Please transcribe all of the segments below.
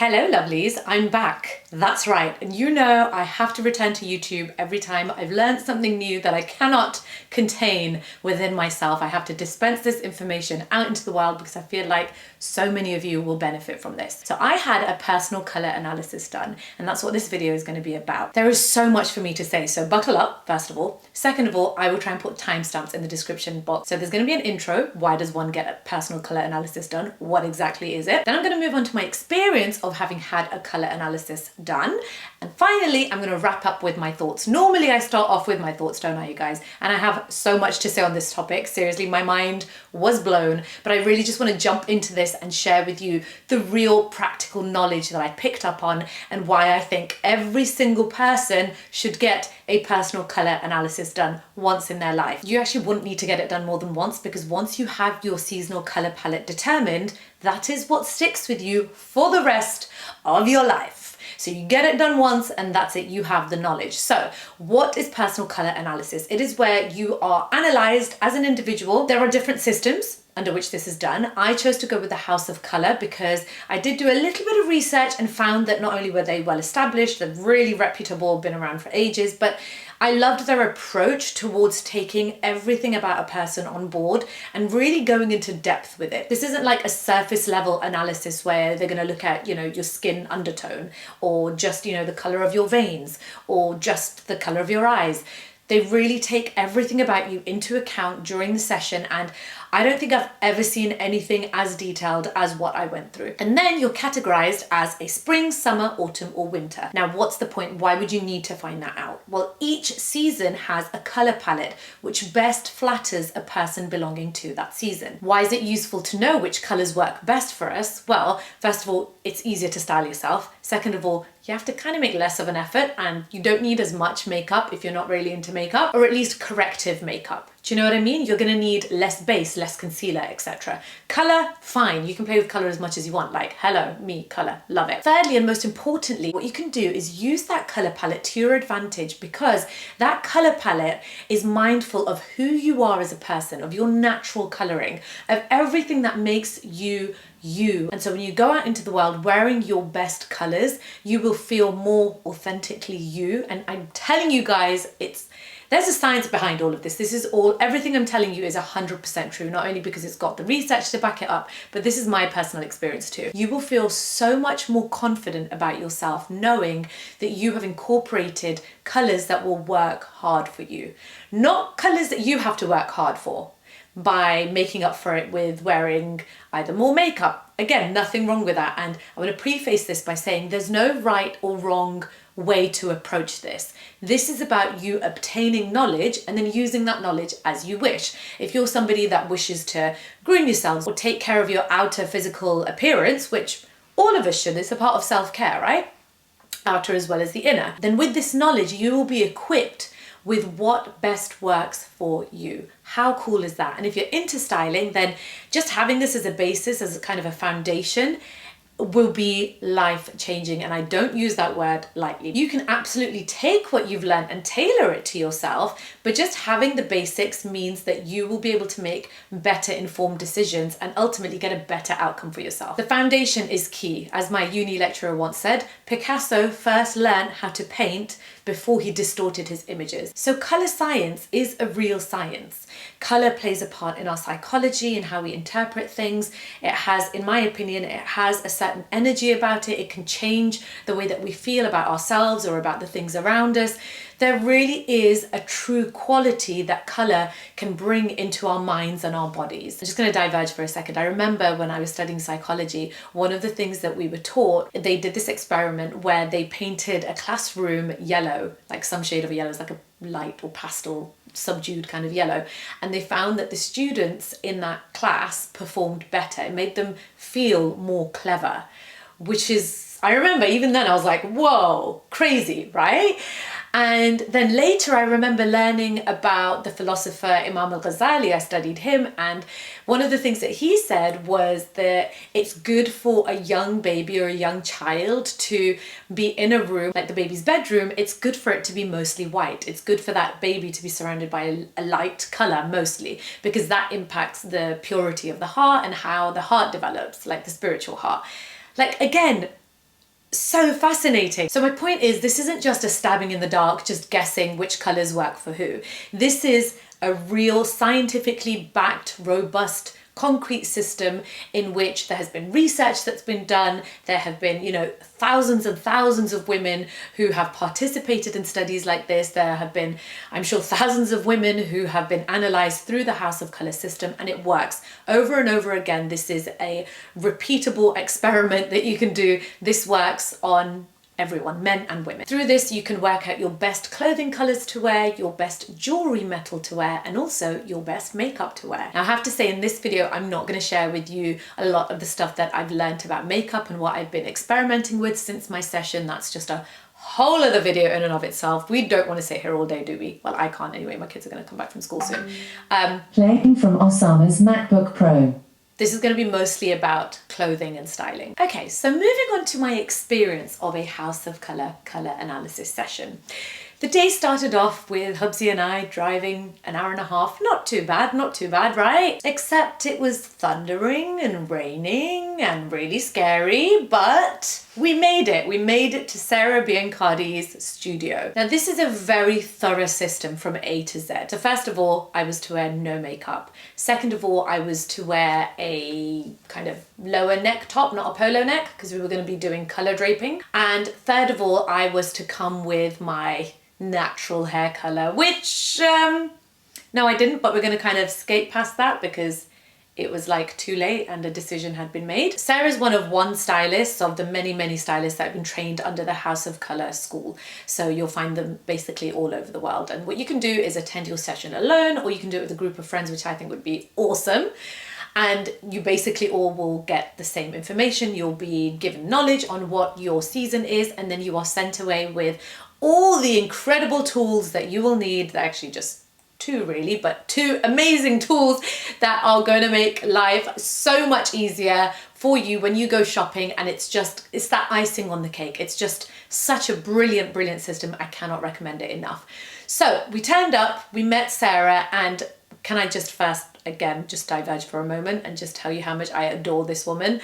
Hello lovelies, I'm back. That's right, and you know I have to return to YouTube every time I've learned something new that I cannot contain within myself. I have to dispense this information out into the world because I feel like so many of you will benefit from this. So I had a personal color analysis done, and that's what this video is going to be about. There is so much for me to say, so buckle up, first of all. Second of all, I will try and put timestamps in the description box. So there's going to be an intro. Why does one get a personal color analysis done? What exactly is it? Then I'm going to move on to my experience of having had a color analysis done. And finally, I'm going to wrap up with my thoughts. Normally I start off with my thoughts, don't I, you guys? And I have so much to say on this topic. Seriously, my mind was blown, but I really just want to jump into this and share with you the real practical knowledge that I picked up on and why I think every single person should get a personal color analysis done once in their life. You actually wouldn't need to get it done more than once, because once you have your seasonal color palette determined, that is what sticks with you for the rest of your life. So you get it done once and that's it, you have the knowledge. So what is personal color analysis? It is where you are analyzed as an individual. There are different systems under which this is done. I chose to go with the House of Color because I did do a little bit of research and found that not only were they well established, they're really reputable, been around for ages, but I loved their approach towards taking everything about a person on board and really going into depth with it. This isn't like a surface level analysis where they're going to look at, your skin undertone or just, the color of your veins or just the color of your eyes. They really take everything about you into account during the session, and I don't think I've ever seen anything as detailed as what I went through. And then you're categorized as a spring, summer, autumn, or winter. Now, what's the point? Why would you need to find that out? Well, each season has a color palette which best flatters a person belonging to that season. Why is it useful to know which colors work best for us? Well, first of all, it's easier to style yourself. Second of all, you have to kind of make less of an effort, and you don't need as much makeup if you're not really into makeup, or at least corrective makeup. Do you know what I mean? You're gonna need less base, less concealer, etc. Color, fine. You can play with color as much as you want. Like, hello, me, color, love it. Thirdly, and most importantly, what you can do is use that color palette to your advantage, because that color palette is mindful of who you are as a person, of your natural coloring, of everything that makes you you. And so when you go out into the world wearing your best colors, you will feel more authentically you. And I'm telling you guys, there's a science behind all of this. Everything I'm telling you is 100% true, not only because it's got the research to back it up, but this is my personal experience too. You will feel so much more confident about yourself knowing that you have incorporated colors that will work hard for you, not colors that you have to work hard for by making up for it with wearing either more makeup. Again, nothing wrong with that. And I want to preface this by saying there's no right or wrong way to approach this. This is about you obtaining knowledge and then using that knowledge as you wish. If you're somebody that wishes to groom yourselves or take care of your outer physical appearance, which all of us should, it's a part of self-care, right? Outer as well as the inner. Then with this knowledge, you will be equipped with what best works for you. How cool is that? And if you're into styling, then just having this as a basis, as a kind of a foundation, will be life-changing. And I don't use that word lightly. You can absolutely take what you've learned and tailor it to yourself, but just having the basics means that you will be able to make better informed decisions and ultimately get a better outcome for yourself. The foundation is key. As my uni lecturer once said, Picasso first learned how to paint before he distorted his images. So color science is a real science. Color plays a part in our psychology and how we interpret things. It has, in my opinion, it has a certain energy about it. It can change the way that we feel about ourselves or about the things around us. There really is a true quality that color can bring into our minds and our bodies. I'm just going to diverge for a second. I remember when I was studying psychology, one of the things that we were taught, they did this experiment where they painted a classroom yellow, like some shade of a yellow, it's like a light or pastel subdued kind of yellow, and they found that the students in that class performed better. It made them feel more clever, which is, I remember even then I was like, whoa, crazy, right? And then later I remember learning about the philosopher Imam al-Ghazali. I studied him, and one of the things that he said was that it's good for a young baby or a young child to be in a room, like the baby's bedroom. It's good for it to be mostly white. It's good for that baby to be surrounded by a light color mostly, because that impacts the purity of the heart and how the heart develops, like the spiritual heart. Like, again, so fascinating. So my point is, this isn't just a stabbing in the dark, just guessing which colors work for who. This is a real scientifically backed, robust, concrete system in which there has been research that's been done. There have been, you know, thousands and thousands of women who have participated in studies like this. There have been, I'm sure, thousands of women who have been analyzed through the House of Colour system, and it works over and over again. This is a repeatable experiment that you can do. This works on everyone, men and women. Through this, you can work out your best clothing colours to wear, your best jewellery metal to wear, and also your best makeup to wear. Now, I have to say, in this video, I'm not going to share with you a lot of the stuff that I've learned about makeup and what I've been experimenting with since my session. That's just a whole other video in and of itself. We don't want to sit here all day, do we? Well, I can't anyway. My kids are going to come back from school soon. Playing from Osama's MacBook Pro. This is going to be mostly about clothing and styling. Okay, so moving on to my experience of a House of Colour analysis session. The day started off with Hubsy and I driving an hour and a half. Not too bad, right? Except it was thundering and raining and really scary, but we made it. We made it to Sarah Biancardi's studio. Now, this is a very thorough system from A to Z. So first of all, I was to wear no makeup. Second of all, I was to wear a kind of lower neck top, not a polo neck, because we were going to be doing colour draping. And third of all, I was to come with my natural hair colour, which, no, I didn't, but we're going to kind of skate past that because it was like too late and a decision had been made. Sarah's one of one stylist of the many, many stylists that have been trained under the House of Colour school. So you'll find them basically all over the world. And what you can do is attend your session alone, or you can do it with a group of friends, which I think would be awesome. And you basically all will get the same information. You'll be given knowledge on what your season is, and then you are sent away with all the incredible tools that you will need. They're actually just two really, but two amazing tools that are going to make life so much easier for you when you go shopping. And it's that icing on the cake. It's just such a brilliant, brilliant system. I cannot recommend it enough. So we turned up, we met Sarah, and can I just first, again, just diverge for a moment and just tell you how much I adore this woman.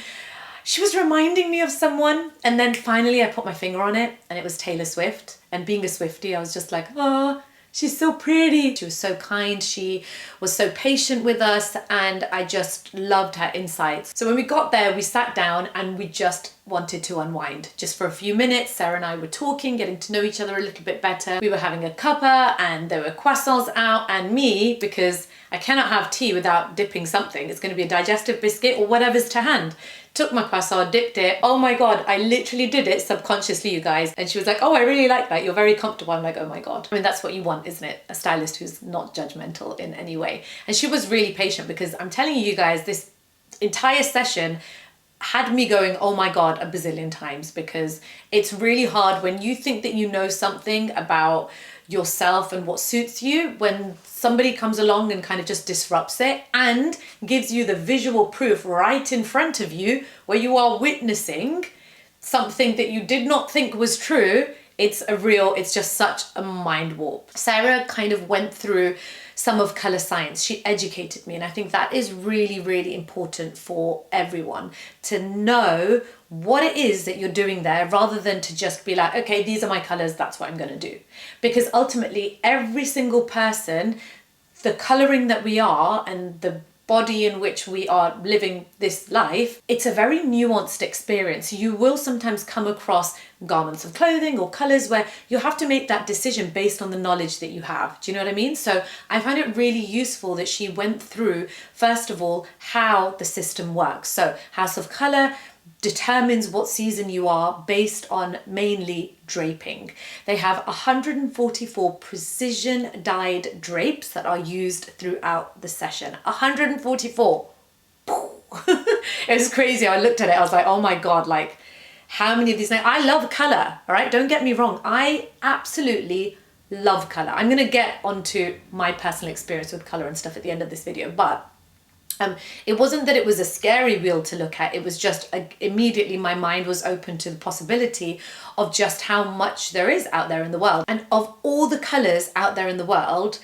She was reminding me of someone, and then finally I put my finger on it, and it was Taylor Swift. And being a Swiftie, I was just like, oh, she's so pretty. She was so kind. She was so patient with us, and I just loved her insights. So when we got there, we sat down and we just wanted to unwind just for a few minutes. Sarah and I were talking, getting to know each other a little bit better. We were having a cuppa, and there were croissants out, and me, because I cannot have tea without dipping something. It's going to be a digestive biscuit or whatever's to hand. Took my croissant, dipped it. Oh my God, I literally did it subconsciously, you guys. And she was like, oh, I really like that. You're very comfortable. I'm like, oh my God. I mean, that's what you want, isn't it? A stylist who's not judgmental in any way. And she was really patient, because I'm telling you guys, this entire session had me going, oh my God, a bazillion times, because it's really hard when you think that you know something about yourself and what suits you, when somebody comes along and kind of just disrupts it and gives you the visual proof right in front of you, where you are witnessing something that you did not think was true. It's just such a mind warp. Sarah kind of went through some of colour science. She educated me, and I think that is really, really important for everyone to know what it is that you're doing there, rather than to just be like, okay, these are my colours, that's what I'm going to do. Because ultimately, every single person, the colouring that we are and the body in which we are living this life, it's a very nuanced experience. You will sometimes come across garments of clothing or colours where you have to make that decision based on the knowledge that you have. Do you know what I mean? So I find it really useful that she went through, first of all, how the system works. So House of Colour determines what season you are based on mainly draping. They have 144 precision dyed drapes that are used throughout the session. 144. It was crazy. I looked at it, I was like, oh my God, like how many of these? Now, I love colour, all right? Don't get me wrong. I absolutely love colour. I'm going to get onto my personal experience with colour and stuff at the end of this video, but it wasn't that it was a scary wheel to look at. It was just immediately my mind was open to the possibility of just how much there is out there in the world. And of all the colours out there in the world,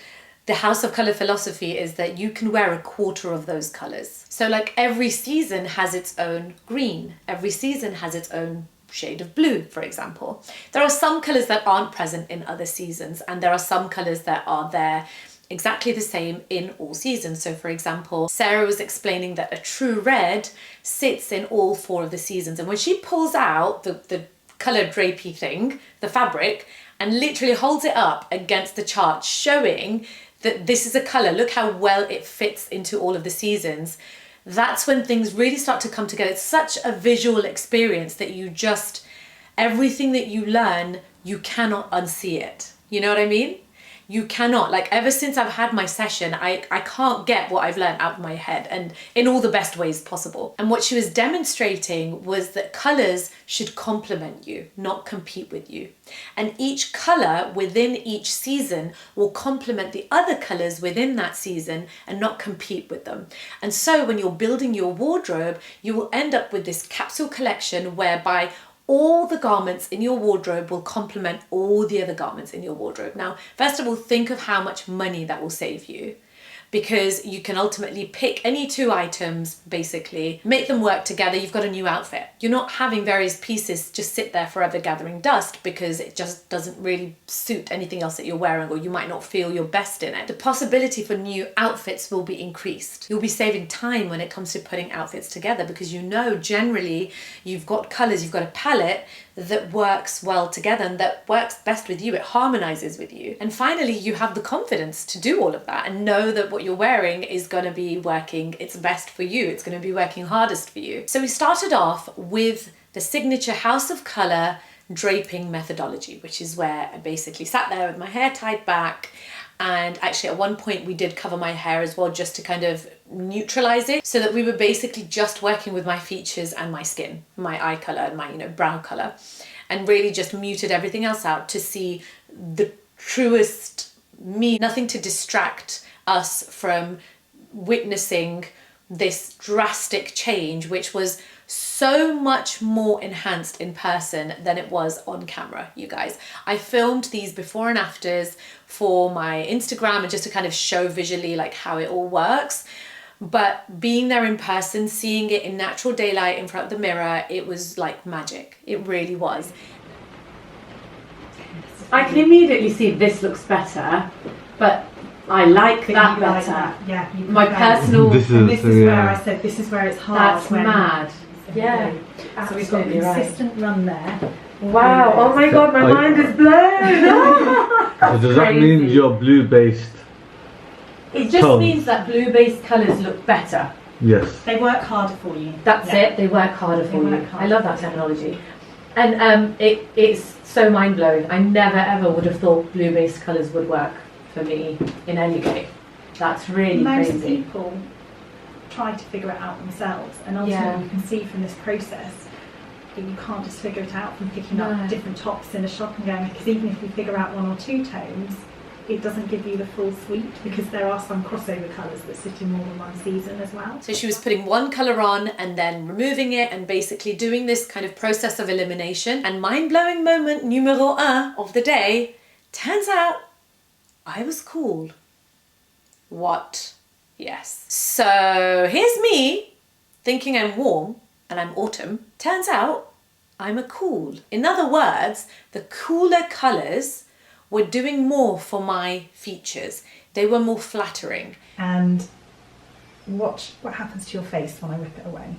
the House of Colour philosophy is that you can wear a quarter of those colours. So like every season has its own green. Every season has its own shade of blue, for example. There are some colours that aren't present in other seasons, and there are some colours that are there exactly the same in all seasons. So for example, Sarah was explaining that a true red sits in all 4 of the seasons, and when she pulls out the colour drapey thing, the fabric, and literally holds it up against the chart, showing that this is a colour, look how well it fits into all of the seasons, that's when things really start to come together. It's such a visual experience that you just, everything that you learn, you cannot unsee it. You know what I mean? You cannot. Like, ever since I've had my session, I can't get what I've learned out of my head, and in all the best ways possible. And what she was demonstrating was that colours should complement you, not compete with you. And each colour within each season will complement the other colours within that season and not compete with them. And so when you're building your wardrobe, you will end up with this capsule collection whereby all the garments in your wardrobe will complement all the other garments in your wardrobe. Now, first of all, think of how much money that will save you, because you can ultimately pick any 2 items, basically, make them work together, you've got a new outfit. You're not having various pieces just sit there forever gathering dust because it just doesn't really suit anything else that you're wearing, or you might not feel your best in it. The possibility for new outfits will be increased. You'll be saving time when it comes to putting outfits together, because you know generally you've got colours, you've got a palette that works well together and that works best with you, it harmonizes with you. And finally, you have the confidence to do all of that and know that what you're wearing is going to be working its best for you, it's going to be working hardest for you. So we started off with the signature House of Colour draping methodology, which is where I basically sat there with my hair tied back, and actually at one point we did cover my hair as well, just to kind of neutralize it, so that we were basically just working with my features and my skin, my eye color and my brow color, and really just muted everything else out to see the truest me, nothing to distract us from witnessing this drastic change, which was so much more enhanced in person than it was on camera, you guys. I filmed these before and afters for my Instagram, and just to kind of show visually like how it all works. But being there in person, seeing it in natural daylight in front of the mirror, it was like magic. It really was. I can immediately see this looks better, but I like that better. Like that. Yeah, my personal. This is where I said this is where it's hard. That's mad. Yeah. So we've got a consistent run there. Wow! Oh my God, my mind is blown. So does that mean you're blue based? It just means that blue based colours look better. Yes. They work harder for you. That's it. They work harder for you. I love that terminology, and it's so mind blowing. I never ever would have thought blue based colours would work for me in any way. That's really crazy. Most people try to figure it out themselves, and ultimately you can see from this process that you can't just figure it out from picking up different tops in a shop and going, because even if you figure out 1 or 2 tones, it doesn't give you the full suite, because there are some crossover colours that sit in more than one season as well. So she was putting one colour on and then removing it, and basically doing this kind of process of elimination. And mind-blowing moment numéro 1 of the day, turns out I was cool. What? Yes. So here's me thinking I'm warm and I'm autumn. Turns out I'm a cool. In other words, the cooler colours were doing more for my features. They were more flattering. And watch what happens to your face when I rip it away.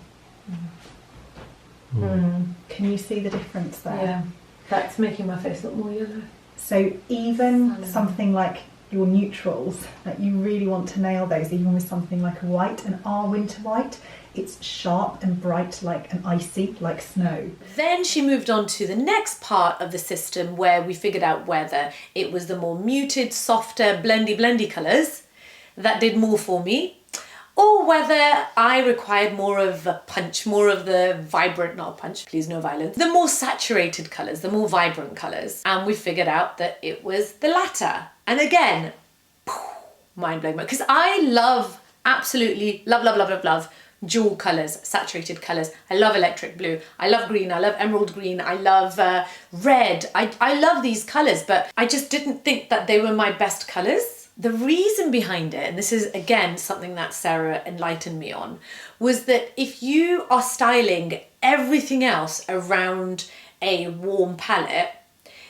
Can you see the difference there? Yeah, that's making my face look more yellow. So even something like your neutrals, that you really want to nail those, even with something like a white, and our winter white, it's sharp and bright like an icy, like snow. Then she moved on to the next part of the system, where we figured out whether it was the more muted, softer, blendy colours that did more for me, or whether I required more of a punch, more of the vibrant, not a punch, please no violence, the more saturated colours, the more vibrant colours. And we figured out that it was the latter. And again, mind blowing, because I love, absolutely love jewel colours, saturated colours. I love electric blue, I love green, I love emerald green, I love red. I love these colours, but I just didn't think that they were my best colours. The reason behind it, and this is again something that Sarah enlightened me on, was that if you are styling everything else around a warm palette,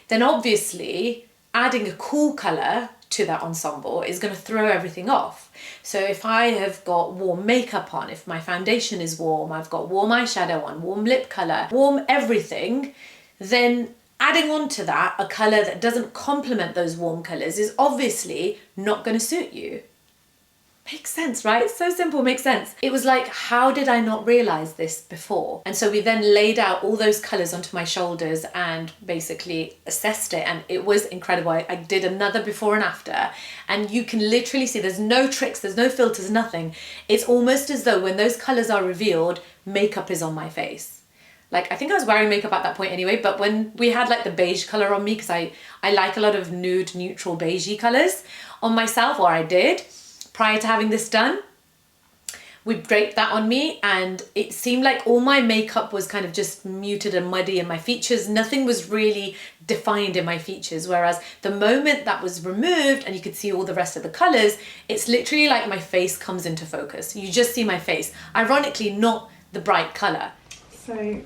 then obviously adding a cool colour to that ensemble is going to throw everything off. So if I have got warm makeup on, if my foundation is warm, I've got warm eyeshadow on, warm lip colour, warm everything, then adding on to that a colour that doesn't complement those warm colours is obviously not going to suit you. Makes sense, right? It's so simple, makes sense. It was like, how did I not realise this before? And so we then laid out all those colours onto my shoulders and basically assessed it, and it was incredible. I did another before and after, and you can literally see there's no tricks, there's no filters, nothing. It's almost as though when those colours are revealed, makeup is on my face. Like, I think I was wearing makeup at that point anyway, but when we had like the beige colour on me, because I like a lot of nude, neutral, beigey colours on myself, or I did, prior to having this done, we draped that on me, and it seemed like all my makeup was kind of just muted and muddy, and my features, nothing was really defined in my features. Whereas the moment that was removed and you could see all the rest of the colours, it's literally like my face comes into focus. You just see my face. Ironically, not the bright colour. So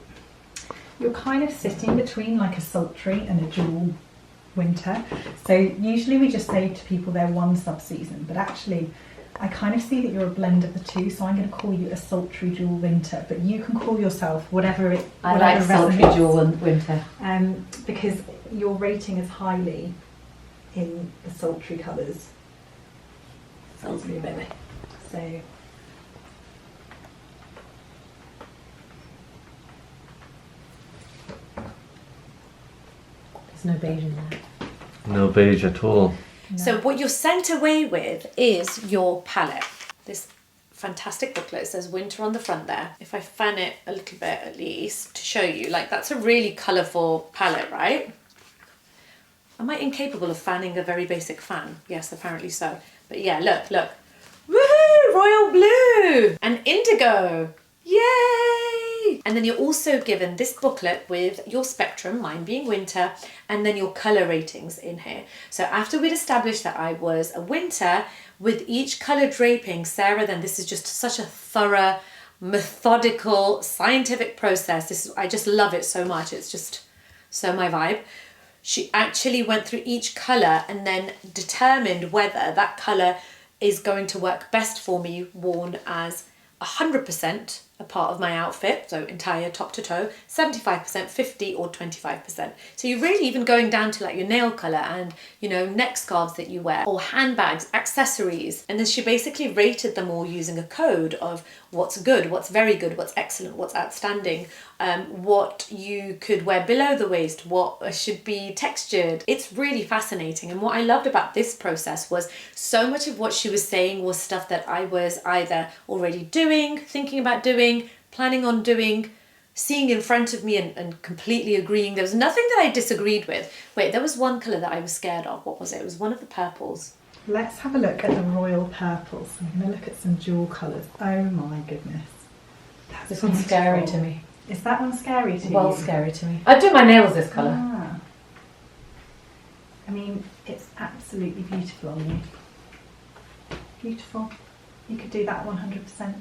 you're kind of sitting between like a sultry and a jewel winter. So usually we just say to people they're one sub-season, but actually I kind of see that you're a blend of the two, so I'm going to call you a sultry jewel winter, but you can call yourself whatever it I whatever like sultry resonates. jewel winter. Because your rating is highly in the sultry colours. Sultry, baby. So There's no beige in there. No beige at all. So what you're sent away with is your palette. This fantastic booklet, it says winter on the front there. If I fan it a little bit at least to show you, like that's a really colourful palette, right? Am I incapable of fanning a very basic fan? Yes, apparently so. But yeah, look. Woohoo! Royal blue and indigo. Yay! And then you're also given this booklet with your spectrum, mine being winter, and then your colour ratings in here. So after we'd established that I was a winter, with each colour draping, Sarah, then this is just such a thorough, methodical, scientific process. I just love it so much. It's just so my vibe. She actually went through each colour and then determined whether that colour is going to work best for me worn as 100% a part of my outfit, so entire top to toe, 75%, 50 or 25%. So you're really even going down to like your nail colour and, you know, neck scarves that you wear, or handbags, accessories. And then she basically rated them all using a code of what's good, what's very good, what's excellent, what's outstanding, what you could wear below the waist, what should be textured. It's really fascinating. And what I loved about this process was so much of what she was saying was stuff that I was either already doing, thinking about doing, planning on doing, seeing in front of me and completely agreeing. There was nothing that I disagreed with. Wait, there was one colour that I was scared of. What was it? It was one of the purples. let's have a look at the royal purples. I'm going to look at some jewel colours. Oh my goodness. That's This one's scary to me. Is that one scary to you? Well, scary to me. I'd do my nails this colour. Ah. I mean, it's absolutely beautiful on you. Beautiful. You could do that 100%.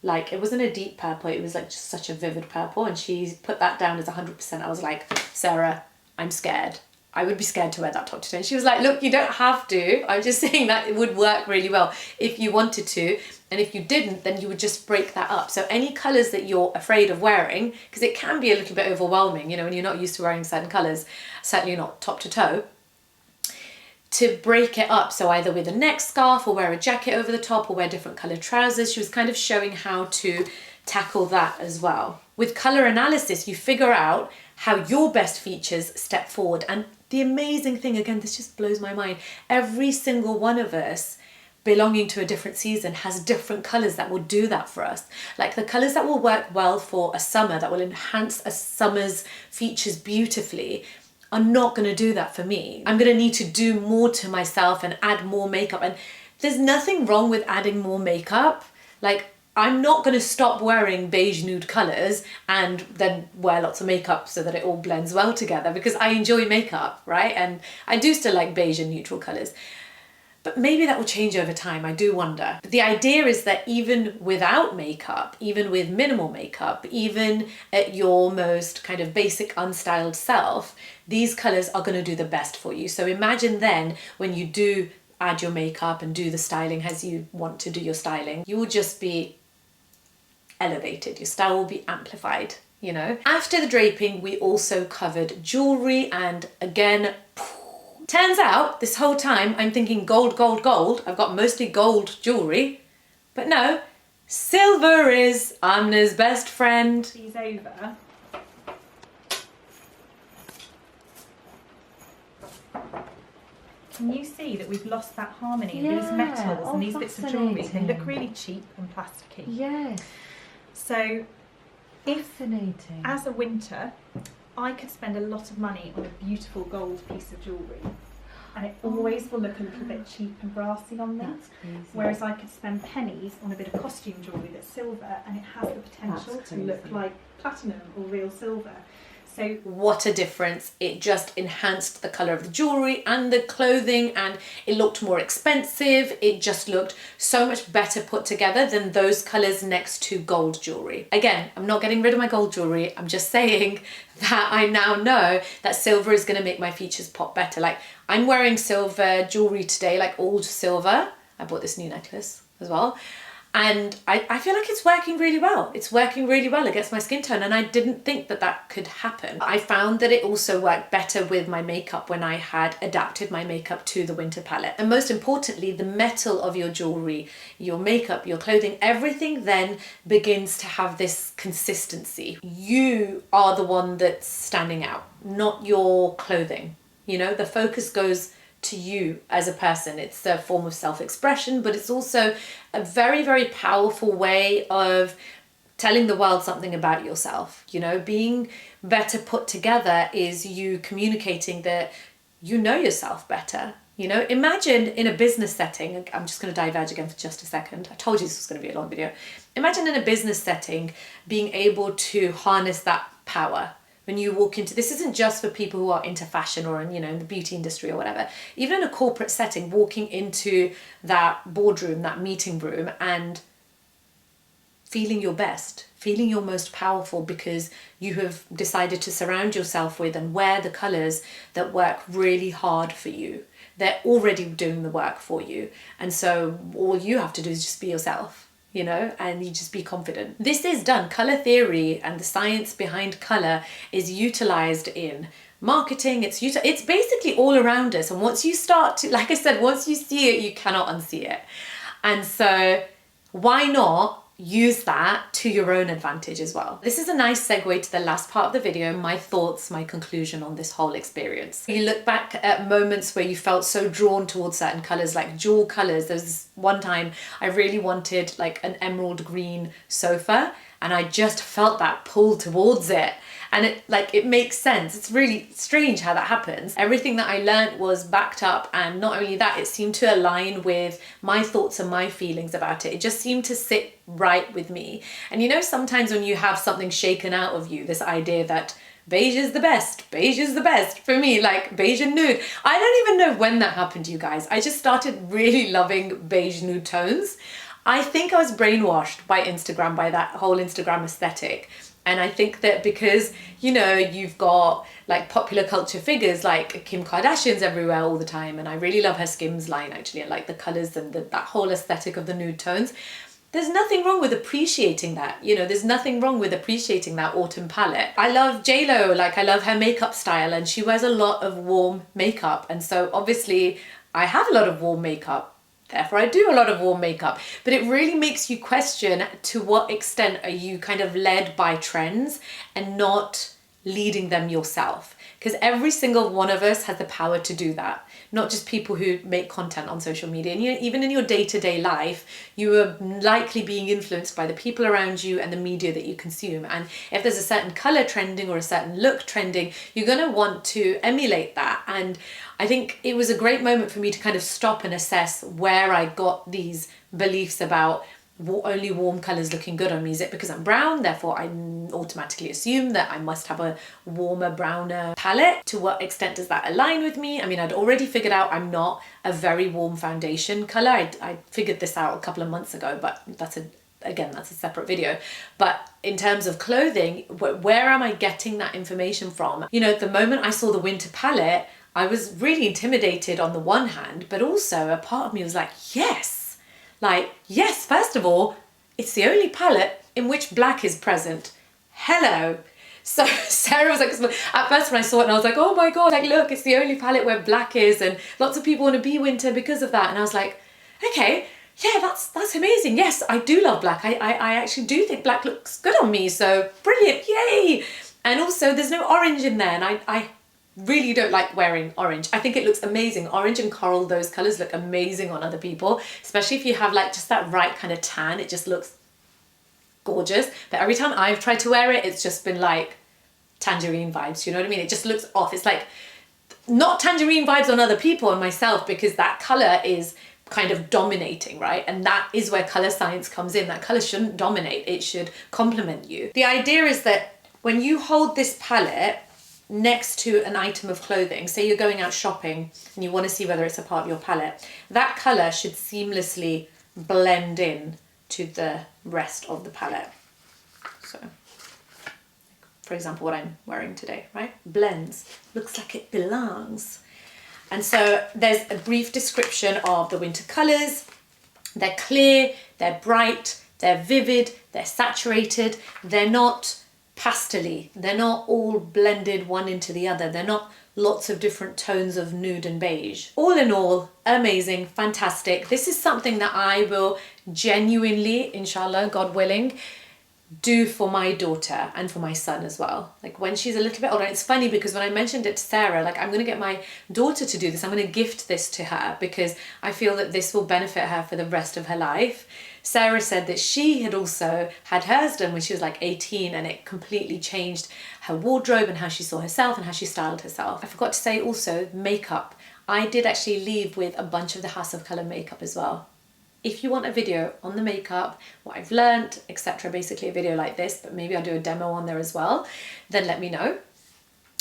Like, it wasn't a deep purple, it was like just such a vivid purple, and she put that down as 100%. I was like, Sarah, I'm scared. I would be scared to wear that top to toe. And she was like, look, you don't have to. I'm just saying that it would work really well if you wanted to. And if you didn't, then you would just break that up. So any colours that you're afraid of wearing, because it can be a little bit overwhelming, you know, when you're not used to wearing certain colours, certainly not top to toe, to break it up. So either with a neck scarf or wear a jacket over the top or wear different coloured trousers. She was kind of showing how to tackle that as well. With colour analysis, you figure out how your best features step forward. And the amazing thing, again, this just blows my mind, every single one of us belonging to a different season has different colours that will do that for us. Like the colours that will work well for a summer, that will enhance a summer's features beautifully, are not going to do that for me. I'm going to need to do more to myself and add more makeup. And there's nothing wrong with adding more makeup. Like, I'm not going to stop wearing beige nude colours and then wear lots of makeup so that it all blends well together, because I enjoy makeup, right? And I do still like beige and neutral colours. But maybe that will change over time, I do wonder. But the idea is that even without makeup, even with minimal makeup, even at your most kind of basic unstyled self, these colours are going to do the best for you. So imagine then when you do add your makeup and do the styling as you want to do your styling, you will just be elevated. Your style will be amplified, you know. After the draping, we also covered jewellery, and again, turns out this whole time I'm thinking gold, gold, gold. I've got mostly gold jewellery, but no, silver is Amna's best friend. These over. Can you see that we've lost that harmony in these metals and these bits of jewellery? They look really cheap and plasticky. Yes. So if, Fascinating. as a winter, I could spend a lot of money on a beautiful gold piece of jewellery, and it always will look a little bit cheap and brassy on me. That's crazy. Whereas I could spend pennies on a bit of costume jewellery that's silver, and it has the potential That's to look crazy. like platinum or real silver. So What a difference. It just enhanced the colour of the jewellery and the clothing, and it looked more expensive. It just looked so much better put together than those colours next to gold jewellery. Again, I'm not getting rid of my gold jewellery. I'm just saying that I now know that silver is going to make my features pop better. Like, I'm wearing silver jewellery today, like old silver. I bought this new necklace as well. And I feel like it's working really well. It's working really well against my skin tone, and I didn't think that that could happen. I found that it also worked better with my makeup when I had adapted my makeup to the winter palette. And most importantly, the metal of your jewellery, your makeup, your clothing, everything then begins to have this consistency. You are the one that's standing out, not your clothing. You know, the focus goes to you as a person. It's a form of self-expression, but it's also a very, very powerful way of telling the world something about yourself. You know, being better put together is you communicating that you know yourself better. You know, imagine in a business setting, I'm just going to diverge again for just a second. I told you this was going to be a long video. Imagine in a business setting being able to harness that power. When you walk into, this isn't just for people who are into fashion or in, you know, in the beauty industry or whatever, even in a corporate setting, walking into that boardroom, that meeting room, and feeling your best, feeling your most powerful because you have decided to surround yourself with and wear the colours that work really hard for you. They're already doing the work for you. And so all you have to do is just be yourself. You know, and you just be confident. This is done. Colour theory and the science behind colour is utilised in marketing. It's basically all around us. And once you start to, like I said, once you see it, you cannot unsee it. And so why not use that to your own advantage as well? This is a nice segue to the last part of the video, my thoughts, my conclusion on this whole experience. You look back at moments where you felt so drawn towards certain colours, like jewel colours. There's this one time I really wanted like an emerald green sofa, and I just felt that pull towards it. And it makes sense. It's really strange how that happens. Everything that I learned was backed up, and not only that, it seemed to align with my thoughts and my feelings about it. It just seemed to sit right with me. And you know, sometimes when you have something shaken out of you, this idea that beige is the best, beige is the best. For me, like beige and nude. I don't even know when that happened to you guys. I just started really loving beige nude tones. I think I was brainwashed by Instagram, by that whole Instagram aesthetic. And I think that because, you know, you've got like popular culture figures like Kim Kardashian's everywhere all the time, and I really love her Skims line actually. I like the colours and that whole aesthetic of the nude tones. There's nothing wrong with appreciating that, you know, there's nothing wrong with appreciating that autumn palette. I love JLo, like I love her makeup style, and she wears a lot of warm makeup. And so obviously I have a lot of warm makeup. Therefore, I do a lot of warm makeup, but it really makes you question to what extent are you kind of led by trends and not leading them yourself? Because every single one of us has the power to do that, not just people who make content on social media. And even in your day-to-day life, you are likely being influenced by the people around you and the media that you consume. And if there's a certain color trending or a certain look trending, you're going to want to emulate that. And I think it was a great moment for me to kind of stop and assess where I got these beliefs about only warm colours looking good on me? Is it because I'm brown, therefore I automatically assume that I must have a warmer, browner palette? To what extent does that align with me? I mean, I'd already figured out I'm not a very warm foundation colour. I figured this out a couple of months ago, but that's a separate video. But in terms of clothing, where am I getting that information from? You know, the moment I saw the winter palette, I was really intimidated on the one hand, but also a part of me was like, yes, first of all, it's the only palette in which black is present. Hello. So Sarah was like, at first when I saw it, and I was like, oh my God, like, look, it's the only palette where black is, and lots of people want to be winter because of that. And I was like, okay, yeah, that's amazing. Yes, I do love black. I actually do think black looks good on me. So brilliant, yay. And also there's no orange in there, and I really don't like wearing orange. I think it looks amazing. Orange and coral, those colours look amazing on other people, especially if you have like just that right kind of tan. It just looks gorgeous. But every time I've tried to wear it, it's just been like tangerine vibes, you know what I mean? It just looks off. It's like not tangerine vibes on other people and myself, because that colour is kind of dominating, right? And that is where colour science comes in. That colour shouldn't dominate, it should complement you. The idea is that when you hold this palette next to an item of clothing, say you're going out shopping and you want to see whether it's a part of your palette, that colour should seamlessly blend in to the rest of the palette. So, for example, what I'm wearing today, right? Blends, looks like it belongs. And so there's a brief description of the winter colours. They're clear, they're bright, they're vivid, they're saturated, they're not pastel-y, they're not all blended one into the other, they're not lots of different tones of nude and beige. All in all, amazing, fantastic. This is something that I will genuinely, inshallah, God willing, do for my daughter and for my son as well. Like when she's a little bit older, it's funny because when I mentioned it to Sarah, like I'm going to get my daughter to do this, I'm going to gift this to her because I feel that this will benefit her for the rest of her life. Sarah said that she had also had hers done when she was like 18, and it completely changed her wardrobe and how she saw herself and how she styled herself. I forgot to say also makeup. I did actually leave with a bunch of the House of Colour makeup as well. If you want a video on the makeup, what I've learned, etc., basically a video like this, but maybe I'll do a demo on there as well, then let me know.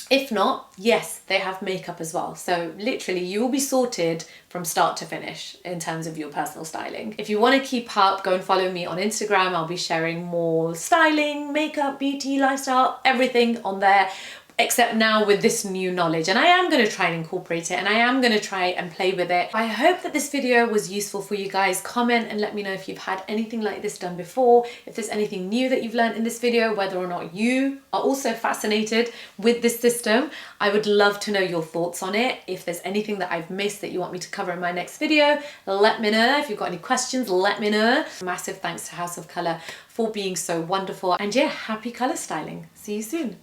If not, yes, they have makeup as well. So literally you will be sorted from start to finish in terms of your personal styling. If you want to keep up, go and follow me on Instagram. I'll be sharing more styling, makeup, beauty, lifestyle, everything on there, except now with this new knowledge. And I am going to try and incorporate it, and I am going to try and play with it. I hope that this video was useful for you guys. Comment and let me know if you've had anything like this done before, if there's anything new that you've learned in this video, whether or not you are also fascinated with this system. I would love to know your thoughts on it. If there's anything that I've missed that you want me to cover in my next video, let me know. If you've got any questions, let me know. Massive thanks to House of Colour for being so wonderful. And yeah, happy colour styling. See you soon.